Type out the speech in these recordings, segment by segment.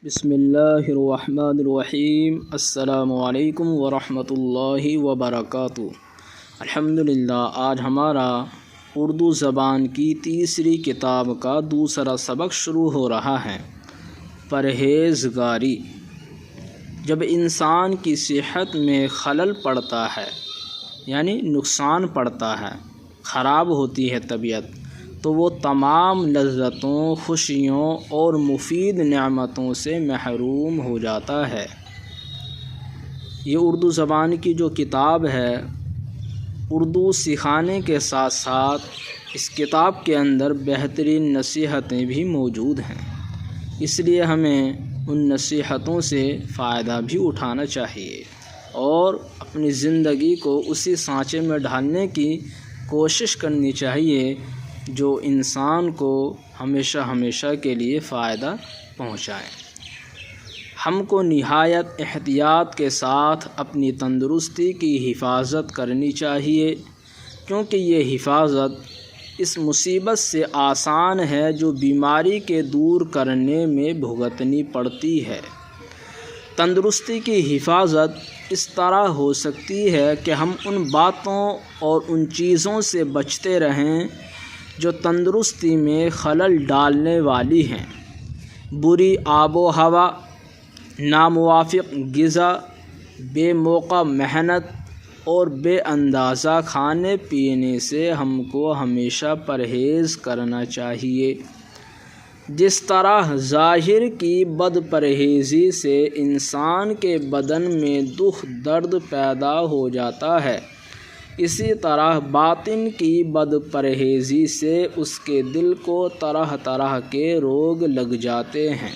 بسم اللہ الرحمن الرحیم۔ السلام علیکم ورحمۃ اللہ وبرکاتہ۔ الحمدللہ، آج ہمارا اردو زبان کی تیسری کتاب کا دوسرا سبق شروع ہو رہا ہے۔ پرہیزگاری۔ جب انسان کی صحت میں خلل پڑتا ہے، یعنی نقصان پڑتا ہے، خراب ہوتی ہے طبیعت، تو وہ تمام لذتوں، خوشیوں اور مفید نعمتوں سے محروم ہو جاتا ہے۔ یہ اردو زبان کی جو کتاب ہے، اردو سکھانے کے ساتھ ساتھ اس کتاب کے اندر بہترین نصیحتیں بھی موجود ہیں، اس لیے ہمیں ان نصیحتوں سے فائدہ بھی اٹھانا چاہیے اور اپنی زندگی کو اسی سانچے میں ڈھالنے کی کوشش کرنی چاہیے جو انسان کو ہمیشہ کے لیے فائدہ پہنچائے۔ ہم کو نہایت احتیاط کے ساتھ اپنی تندرستی کی حفاظت کرنی چاہیے، کیونکہ یہ حفاظت اس مصیبت سے آسان ہے جو بیماری کے دور کرنے میں بھگتنی پڑتی ہے۔ تندرستی کی حفاظت اس طرح ہو سکتی ہے کہ ہم ان باتوں اور ان چیزوں سے بچتے رہیں جو تندرستی میں خلل ڈالنے والی ہیں۔ بری آب و ہوا، ناموافق غذا، بے موقع محنت اور بے اندازہ کھانے پینے سے ہم کو ہمیشہ پرہیز کرنا چاہیے۔ جس طرح ظاہر کی بد پرہیزی سے انسان کے بدن میں دکھ درد پیدا ہو جاتا ہے، اسی طرح باطن کی بد پرہیزی سے اس کے دل کو طرح طرح کے روگ لگ جاتے ہیں۔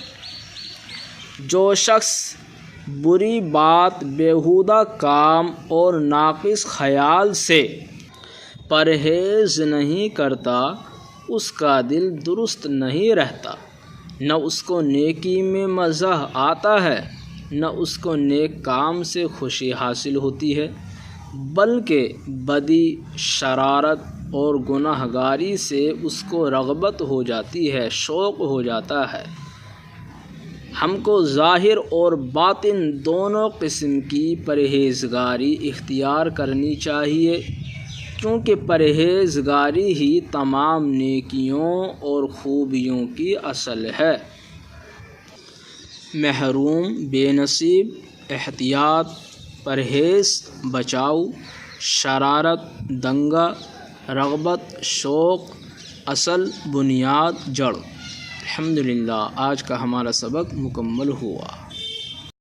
جو شخص بری بات، بیہودہ کام اور ناقص خیال سے پرہیز نہیں کرتا، اس کا دل درست نہیں رہتا، نہ اس کو نیکی میں مزہ آتا ہے، نہ اس کو نیک کام سے خوشی حاصل ہوتی ہے، بلکہ بدی، شرارت اور گناہ گاری سے اس کو رغبت ہو جاتی ہے، شوق ہو جاتا ہے۔ ہم کو ظاہر اور باطن دونوں قسم کی پرہیزگاری اختیار کرنی چاہیے، کیونکہ پرہیزگاری ہی تمام نیکیوں اور خوبیوں کی اصل ہے۔ محروم، بے نصیب، احتیاط، پرہیز، بچاؤ، شرارت، دنگا، رغبت، شوق، اصل، بنیاد، جڑ۔ الحمدللہ، آج کا ہمارا سبق مکمل ہوا۔